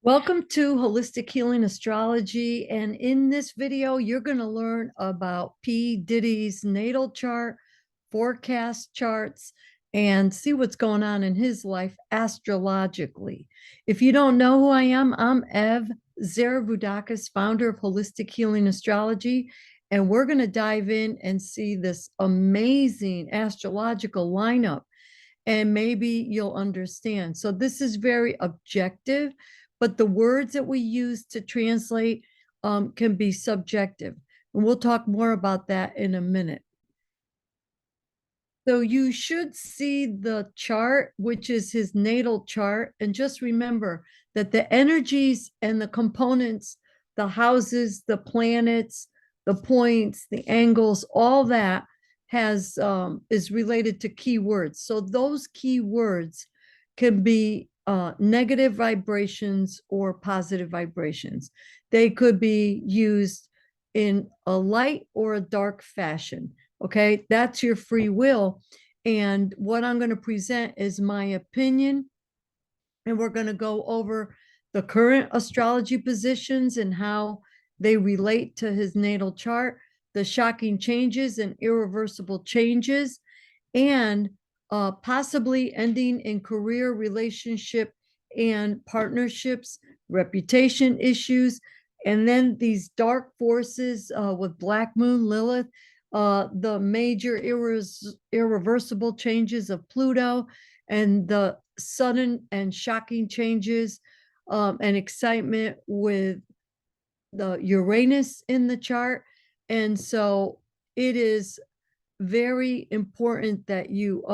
Welcome to Holistic Healing Astrology. And in this video, you're going to learn about P. Diddy's natal chart, forecast charts, and see what's going on in his life astrologically. If you don't know who I am, I'm Ev Zaravoudakis, founder of Holistic Healing Astrology. And we're going to dive in and see this amazing astrological lineup, and maybe you'll understand. So this is very objective, but the words that we use to translate can be subjective. And we'll talk more about that in a minute. So you should see the chart, which is his natal chart. And just remember that the energies and the components, the houses, the planets, the points, the angles, all that has is related to keywords. So those keywords can be negative vibrations or positive vibrations. They could be used in a light or a dark fashion. Okay, that's your free will. And what I'm going to present is my opinion. And we're going to go over the current astrology positions and how they relate to his natal chart, the shocking changes and irreversible changes, and possibly ending in career, relationship, and partnerships, reputation issues, and then these dark forces with Black Moon, Lilith, the major irreversible changes of Pluto, and the sudden and shocking changes and excitement with the Uranus in the chart. And so it is very important that you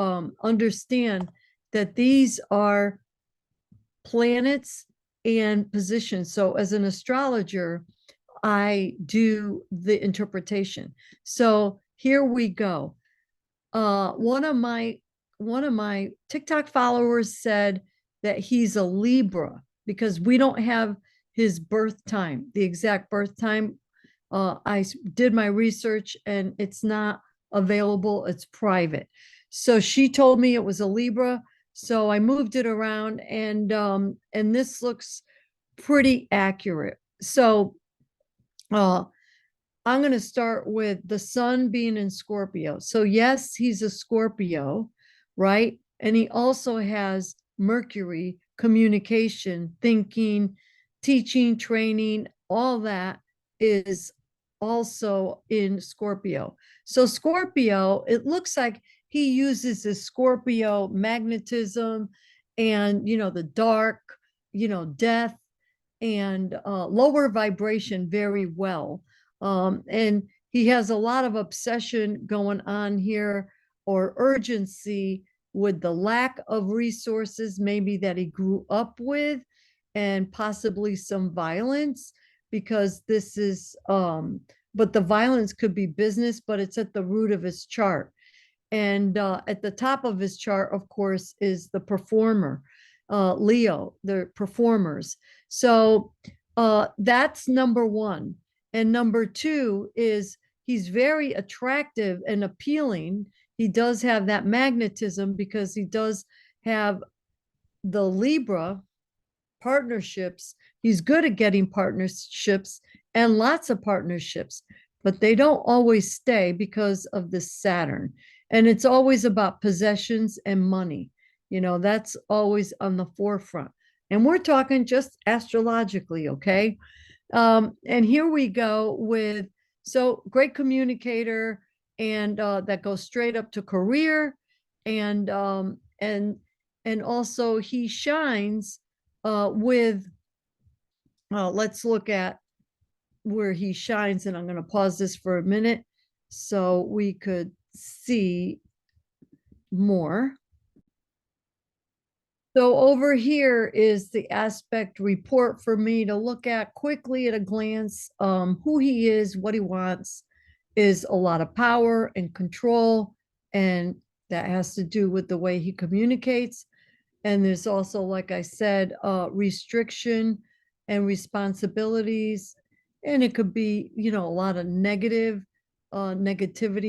understand that these are planets and positions. So as an astrologer, I do the interpretation. So here we go. One of my TikTok followers said that he's a Libra because we don't have his birth time, the exact birth time. I did my research and it's not available, it's private. So she told me it was a Libra. So I moved it around, and this looks pretty accurate. So I'm going to start with the sun being in Scorpio. So yes, he's a Scorpio, right? And he also has Mercury, communication, thinking, teaching, training, all that is also in Scorpio. So Scorpio, it looks like he uses the Scorpio magnetism and, the dark, death and lower vibration very well. And he has a lot of obsession going on here, or urgency with the lack of resources, maybe that he grew up with, and possibly some violence, because this is, but the violence could be business, but it's at the root of his chart. And at the top of his chart, of course, is the performer, Leo, the performers. So that's number one. And number two is he's very attractive and appealing. He does have that magnetism because he does have the Libra partnerships. He's good at getting partnerships and lots of partnerships, but they don't always stay because of the Saturn. And it's always about possessions and money. That's always on the forefront. And we're talking just astrologically, okay? And here we go with, so great communicator, and that goes straight up to career, and and also he shines with, let's look at where he shines, and I'm going to pause this for a minute so we could see more. So over here is the aspect report for me to look at quickly at a glance. Who he is, what he wants is a lot of power and control, and that has to do with the way he communicates. And there's also, like I said, restriction and responsibilities. And it could be, a lot of negativity.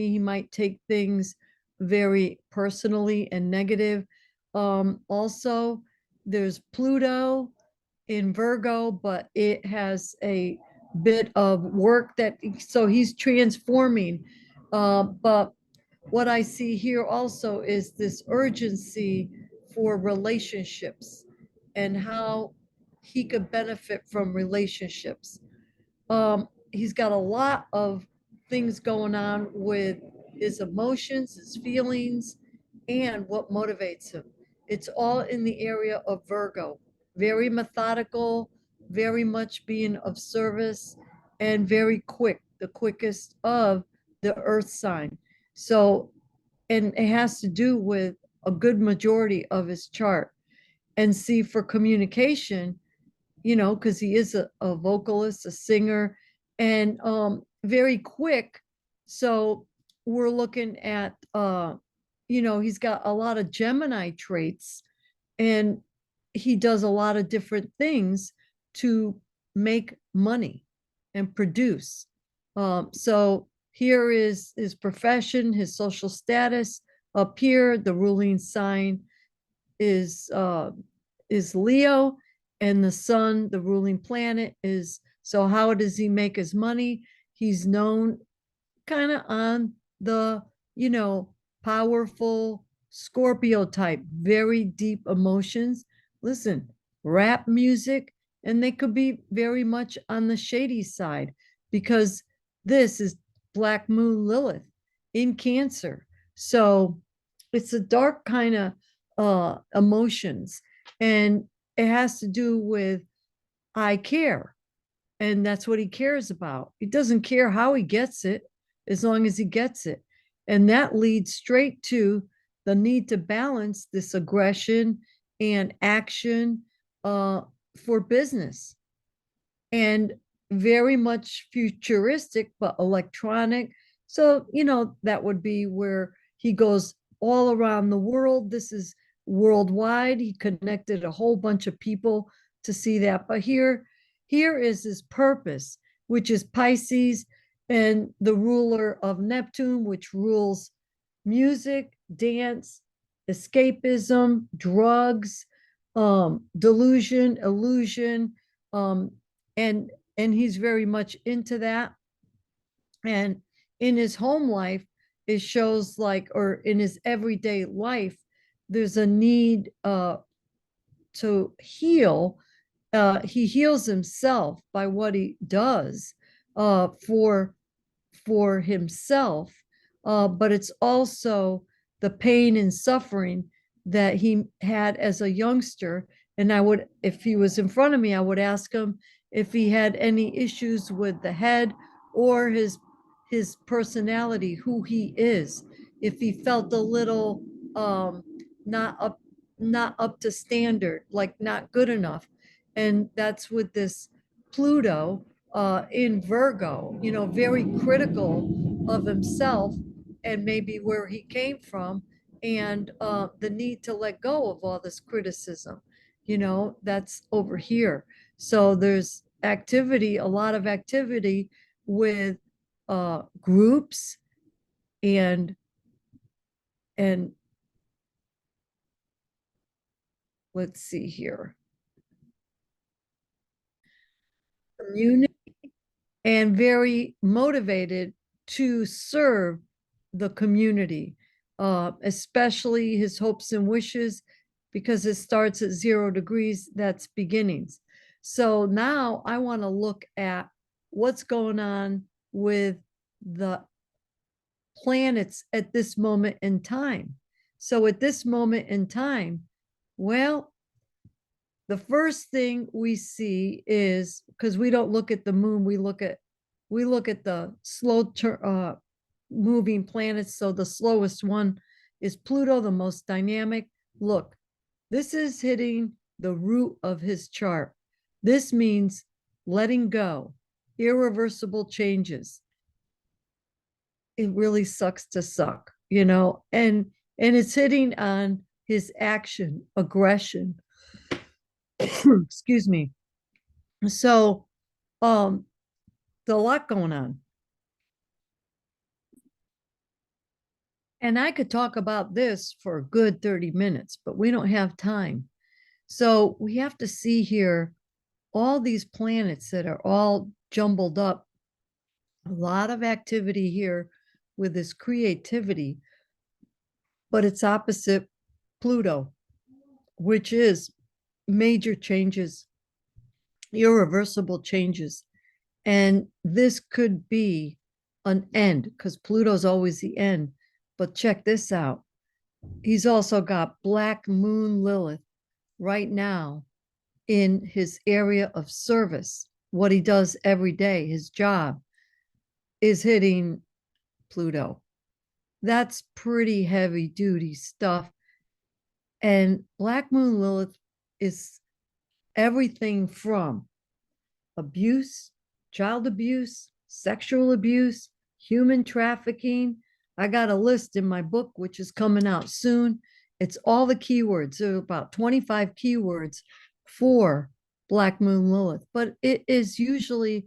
He might take things very personally and negative. Also, there's Pluto in Virgo, but it has a bit of work that, so he's transforming. But what I see here also is this urgency for relationships and how he could benefit from relationships. He's got a lot of things going on with his emotions, his feelings, and what motivates him. It's all in the area of Virgo, very methodical, very much being of service, and very quick, the quickest of the earth sign. So, and it has to do with a good majority of his chart. And see, for communication, because he is a vocalist, a singer, and very quick. So we're looking at, he's got a lot of Gemini traits, and he does a lot of different things to make money and produce. So here is his profession, his social status. Up here, the ruling sign is Leo, and the sun, the ruling planet, is, so how does he make his money? He's known kind of on the, you know, powerful Scorpio type, very deep emotions. Listen, rap music, and they could be very much on the shady side because this is Black Moon Lilith in Cancer. So it's a dark kind of emotions, and it has to do with I care, and that's what he cares about. He doesn't care how he gets it as long as he gets it. And that leads straight to the need to balance this aggression and action uh, for business, and very much futuristic, but electronic. So, that would be where he goes all around the world. This is worldwide. He connected a whole bunch of people to see that. But here is his purpose, which is Pisces, and the ruler of Neptune, which rules music, dance, escapism, drugs, delusion, illusion, um, and he's very much into that. And in his home life, it shows like, or in his everyday life, there's a need to heal. He heals himself by what he does for himself, but it's also the pain and suffering that he had as a youngster. And I would, if he was in front of me, I would ask him if he had any issues with the head or his personality, who he is, if he felt a little not up not up to standard, like not good enough. And that's with this Pluto in Virgo, very critical of himself and maybe where he came from, and the need to let go of all this criticism, that's over here. So there's activity, a lot of activity with groups and and let's see here, community, and very motivated to serve the community, especially his hopes and wishes, because it starts at 0 degrees, that's beginnings. So now I want to look at what's going on with the planets at this moment in time. So at this moment in time, well, the first thing we see is, because we don't look at the moon, we look at the moving planets. So the slowest one is Pluto, the most dynamic. Look, this is hitting the root of his chart. This means letting go, irreversible changes. It really sucks to suck, and it's hitting on his action, aggression. Excuse me. So, there's a lot going on. And I could talk about this for a good 30 minutes, but we don't have time. So we have to see here all these planets that are all jumbled up, a lot of activity here with this creativity, but it's opposite Pluto, which is major changes, irreversible changes. And this could be an end because Pluto's always the end. But check this out. He's also got Black Moon Lilith right now in his area of service. What he does every day, his job, is hitting Pluto. That's pretty heavy duty stuff. And Black Moon Lilith is everything from abuse, child abuse, sexual abuse, human trafficking. I got a list in my book, which is coming out soon. It's all the keywords. There are about 25 keywords for Black Moon Lilith, but it is usually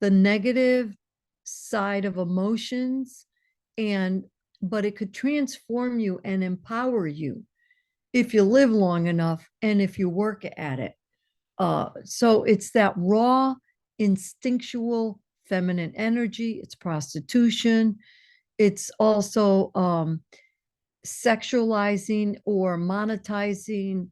the negative side of emotions, and but it could transform you and empower you if you live long enough and if you work at it. So it's that raw, instinctual feminine energy. It's prostitution. It's also sexualizing or monetizing,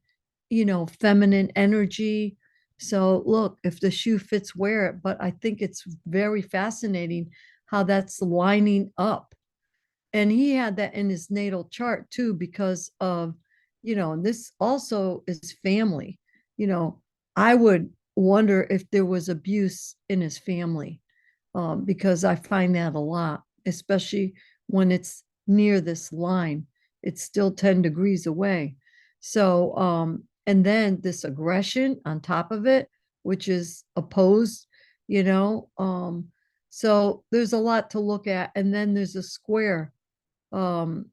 feminine energy. So look, if the shoe fits, wear it. But I think it's very fascinating how that's lining up. And he had that in his natal chart too, because of, and this also is family. You know, I would wonder if there was abuse in his family, because I find that a lot, especially when it's near this line. It's still 10 degrees away. So, and then this aggression on top of it, which is opposed, you know. So there's a lot to look at. And then there's a square, um,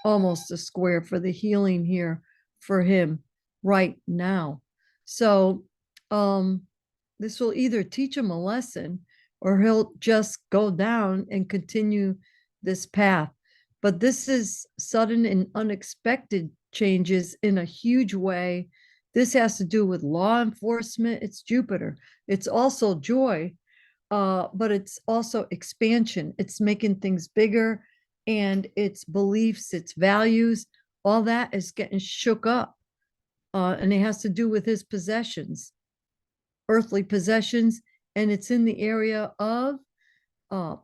almost a square for the healing here for him right now. So, this will either teach him a lesson or he'll just go down and continue this path. But this is sudden and unexpected changes in a huge way. This has to do with law enforcement. It's Jupiter. It's also joy, but it's also expansion. It's making things bigger, and its beliefs, its values, all that is getting shook up. And it has to do with his possessions, earthly possessions, and it's in the area of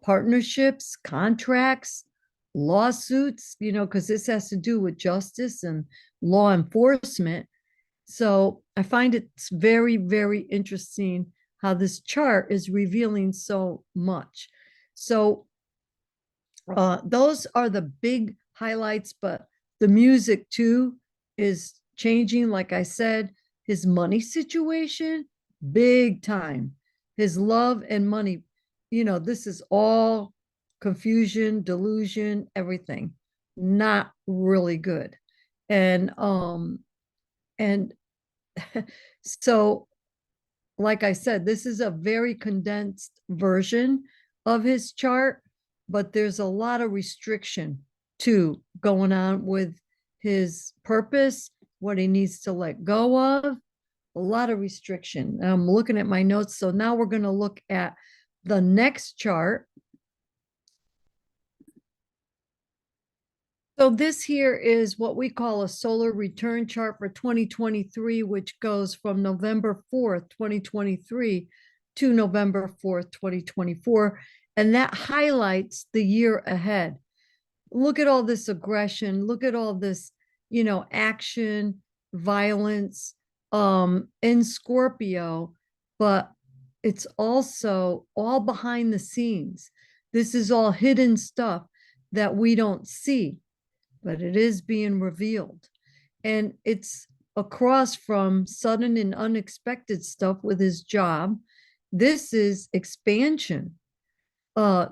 partnerships, contracts, lawsuits, because this has to do with justice and law enforcement. So I find it's very, very interesting how this chart is revealing so much. So those are the big highlights, but the music too is changing. Like I said, his money situation, big time. His love and money, this is all confusion, delusion, everything. Not really good. And so, like I said, this is a very condensed version of his chart, but there's a lot of restriction too going on with his purpose, what he needs to let go of, a lot of restriction. I'm looking at my notes. So now we're going to look at the next chart. So this here is what we call a solar return chart for 2023, which goes from November 4th, 2023 to November 4th, 2024. And that highlights the year ahead. Look at all this aggression. Look at all this, action, violence, in Scorpio, but it's also all behind the scenes. This is all hidden stuff that we don't see, but it is being revealed. And it's across from sudden and unexpected stuff with his job. This is expansion.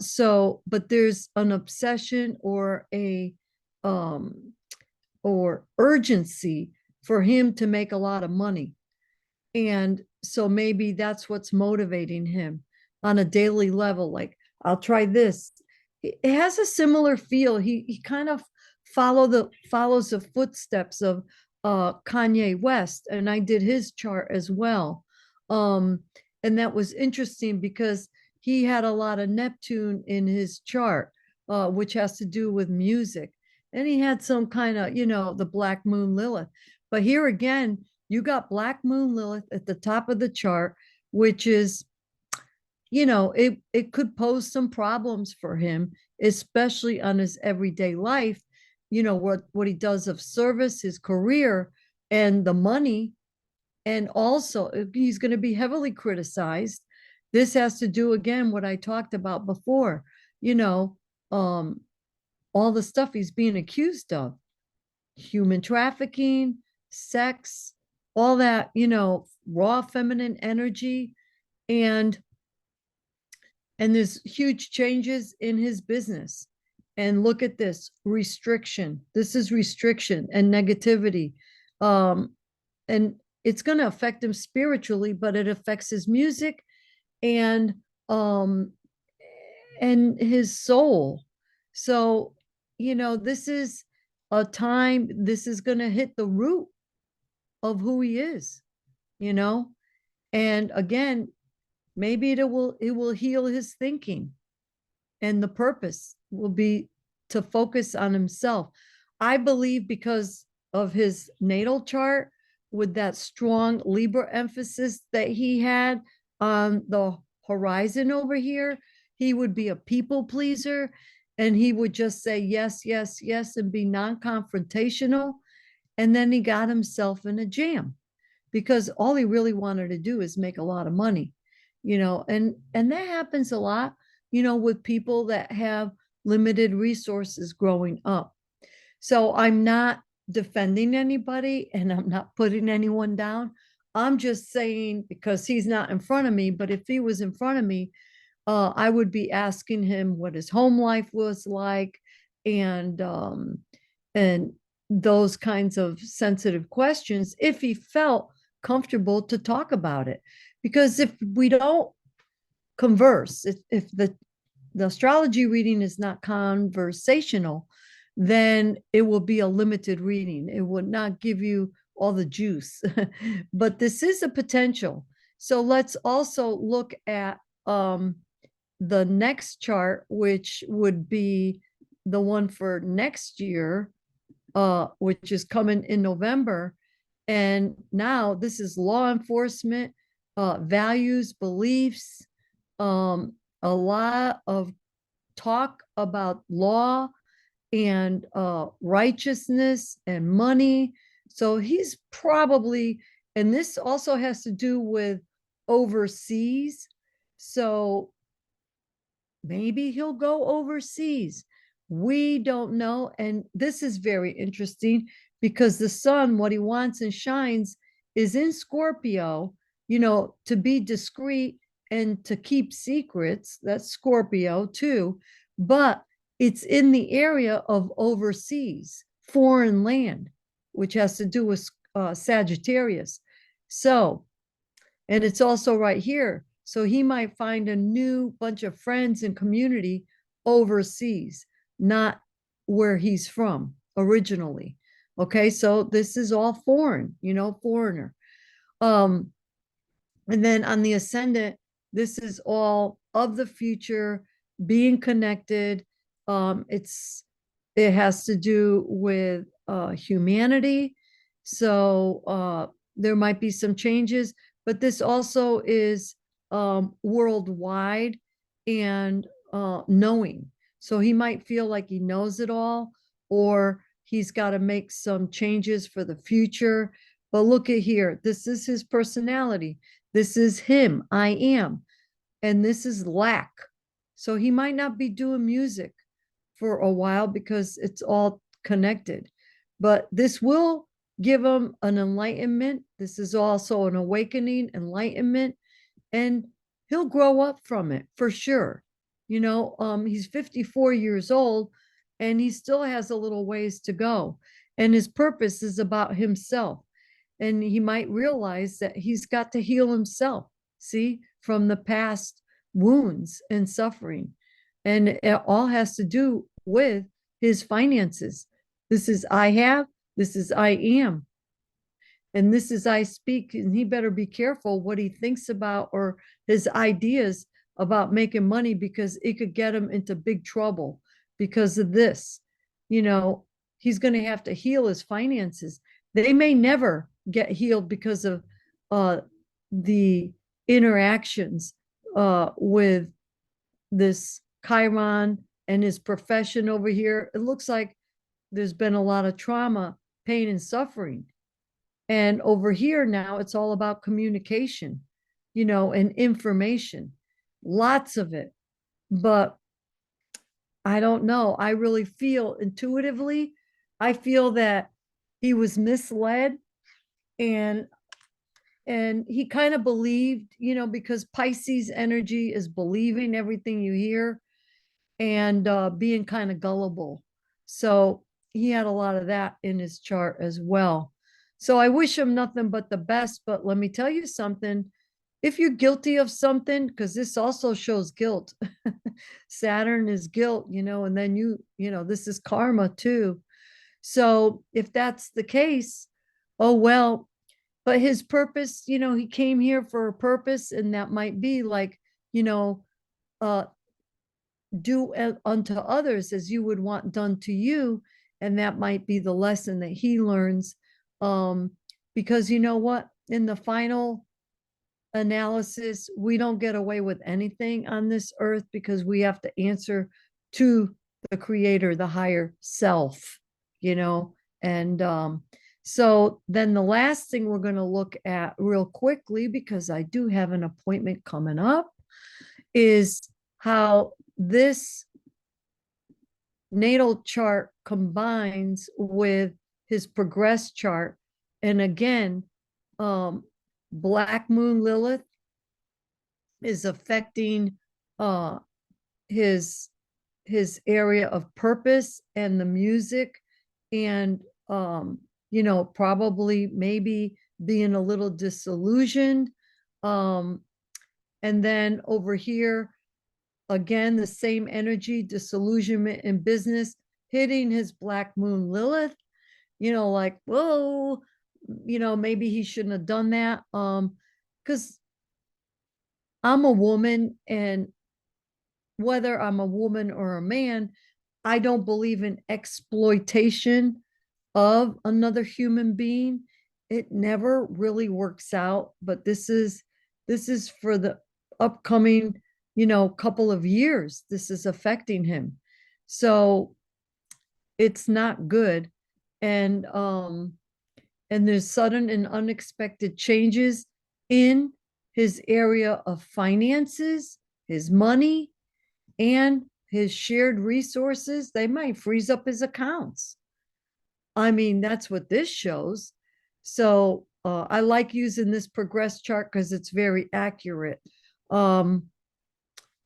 So, but there's an obsession or a or urgency for him to make a lot of money. And so maybe that's what's motivating him on a daily level. Like, I'll try this. It has a similar feel. He kind of follows the footsteps of Kanye West, and I did his chart as well. Um, and that was interesting because he had a lot of Neptune in his chart, which has to do with music. And he had some kind of, the Black Moon Lilith. But here again, you got Black Moon Lilith at the top of the chart, which is, it could pose some problems for him, especially on his everyday life, what he does of service, his career, and the money. And also, he's going to be heavily criticized. This has to do, again, what I talked about before, you know, um, all the stuff he's being accused of: human trafficking, sex, all that, raw feminine energy. And there's huge changes in his business. And look at this restriction. This is restriction and negativity. And it's going to affect him spiritually, but it affects his music and um and his soul. So, this is a time, this is going to hit the root of who he is, you know? And again, maybe it will heal his thinking, and the purpose will be to focus on himself. I believe because of his natal chart, with that strong Libra emphasis that he had on the horizon over here, he would be a people pleaser, and he would just say yes, yes, yes, and be non-confrontational. And then he got himself in a jam because all he really wanted to do is make a lot of money, and that happens a lot, with people that have limited resources growing up. So I'm not defending anybody and I'm not putting anyone down. I'm just saying, because he's not in front of me, but if he was in front of me, I would be asking him what his home life was like, and those kinds of sensitive questions, if he felt comfortable to talk about it. Because if we don't converse, if the astrology reading is not conversational, then it will be a limited reading. It would not give you all the juice. But this is a potential. So let's also look at the next chart, which would be the one for next year, which is coming in November. And now this is law enforcement, values, beliefs, a lot of talk about law and righteousness and money. So he's probably, and this also has to do with overseas. So maybe he'll go overseas. We don't know. And this is very interesting because the sun, what he wants and shines, is in Scorpio, to be discreet and to keep secrets. That's Scorpio too. But it's in the area of overseas, foreign land, which has to do with Sagittarius. So, and it's also right here. So he might find a new bunch of friends and community overseas, not where he's from originally. Okay, so this is all foreign, foreigner. Um, and then on the ascendant, this is all of the future, being connected. It has to do with humanity. So there might be some changes, but this also is worldwide and knowing. So he might feel like he knows it all, or he's got to make some changes for the future. But look at here, this is his personality. This is him, I am. And this is lack. So he might not be doing music for a while because it's all connected. But this will give him an enlightenment. This is also an awakening, enlightenment, and he'll grow up from it for sure. He's 54 years old and he still has a little ways to go. And his purpose is about himself. And he might realize that he's got to heal himself, see, from the past wounds and suffering. And it all has to do with his finances. This is I have, this is I am. And this is I speak, and he better be careful what he thinks about or his ideas about making money, because it could get him into big trouble because of this. You know, he's going to have to heal his finances. They may never get healed because of uh, the interactions with this Chiron and his profession over here. It looks like there's been a lot of trauma, pain, and suffering. And over here now, it's all about communication, and information, lots of it. But I don't know. I really feel intuitively, I feel that he was misled, and he kind of believed, because Pisces energy is believing everything you hear, and being kind of gullible. So he had a lot of that in his chart as well. So I wish him nothing but the best. But let me tell you something. If you're guilty of something, because this also shows guilt, Saturn is guilt, and then this is karma too. So if that's the case, oh well. But his purpose, he came here for a purpose, and that might be like, you know, uh, do unto others as you would want done to you. And that might be the lesson that he learns. Because you know what? In the final analysis, we don't get away with anything on this earth, because we have to answer to the creator, the higher self, you know. And so then the last thing we're going to look at real quickly, because I do have an appointment coming up, is how this natal chart combines with his progress chart. And again, Black Moon Lilith is affecting uh his area of purpose and the music, and probably maybe being a little disillusioned. And then over here, again, the same energy, disillusionment in business, hitting his Black Moon Lilith, like, whoa, maybe he shouldn't have done that. Because I'm a woman, and whether I'm a woman or a man, I don't believe in exploitation of another human being. It never really works out, but this is for the upcoming, couple of years. This is affecting him. So it's not good. And there's sudden and unexpected changes in his area of finances, his money, and his shared resources. They might freeze up his accounts. I mean, that's what this shows. So I like using this progress chart because it's very accurate. Um,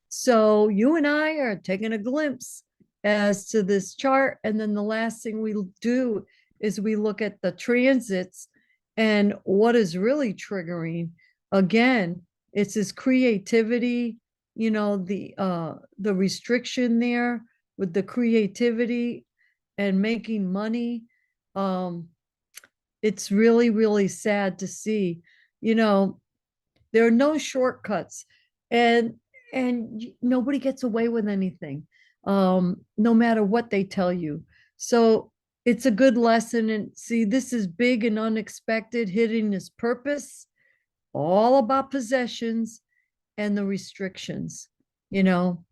so you and I are taking a glimpse as to this chart. And then the last thing we do is we look at the transits and what is really triggering. Again, it's his creativity, the restriction there with the creativity and making money. It's really, really sad to see. You know, there are no shortcuts, and nobody gets away with anything, no matter what they tell you. So it's a good lesson. And see, this is big and unexpected, hitting his purpose, all about possessions and the restrictions, you know.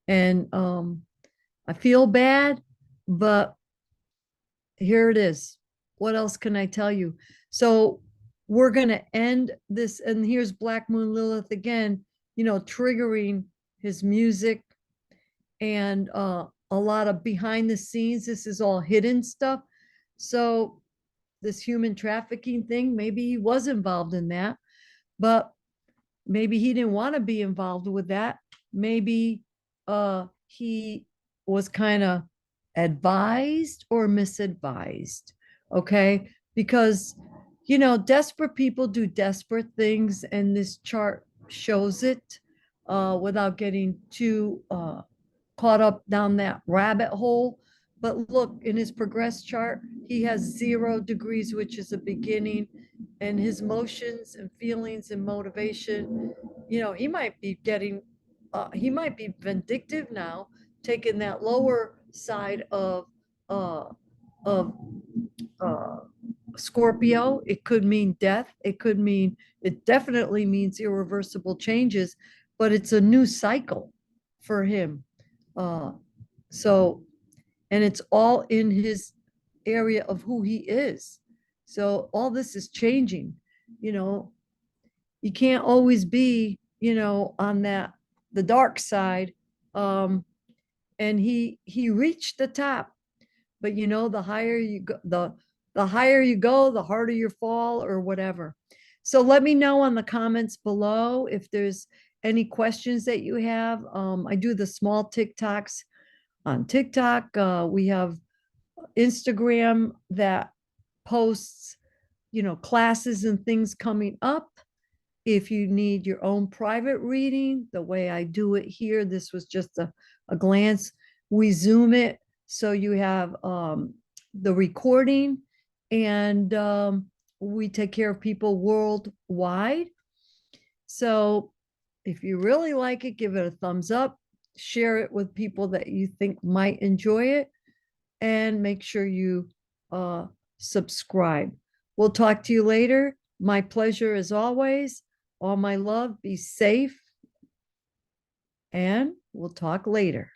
And I feel bad, but here it is. What else can I tell you? So we're going to end this. And here's Black Moon Lilith again, triggering his music, and a lot of behind the scenes. This is all hidden stuff. So this human trafficking thing, maybe he was involved in that, but maybe he didn't want to be involved with that. Maybe he was kind of advised or misadvised. Okay, because desperate people do desperate things, and this chart shows it, without getting too caught up down that rabbit hole. But look, in his progress chart, he has 0 degrees, which is a beginning, and his motions and feelings and motivation, he might be getting, he might be vindictive now, taking that lower side uh, of, uh, Scorpio. It could mean death. It definitely means irreversible changes, but it's a new cycle for him. Uh, so, and it's all in his area of who he is. So all this is changing, you know, you can't always be, on the dark side. Um, and he reached the top, but the higher you go, the higher you go, the harder you fall or whatever. So let me know on the comments below if there's any questions that you have. I do the small TikToks on TikTok. We have Instagram that posts, classes and things coming up. If you need your own private reading, the way I do it here, this was just a glance. We Zoom it so you have the recording, and we take care of people worldwide. So if you really like it, give it a thumbs up, share it with people that you think might enjoy it, and make sure you uh, subscribe. We'll talk to you later. My pleasure as always. All my love, be safe, and we'll talk later.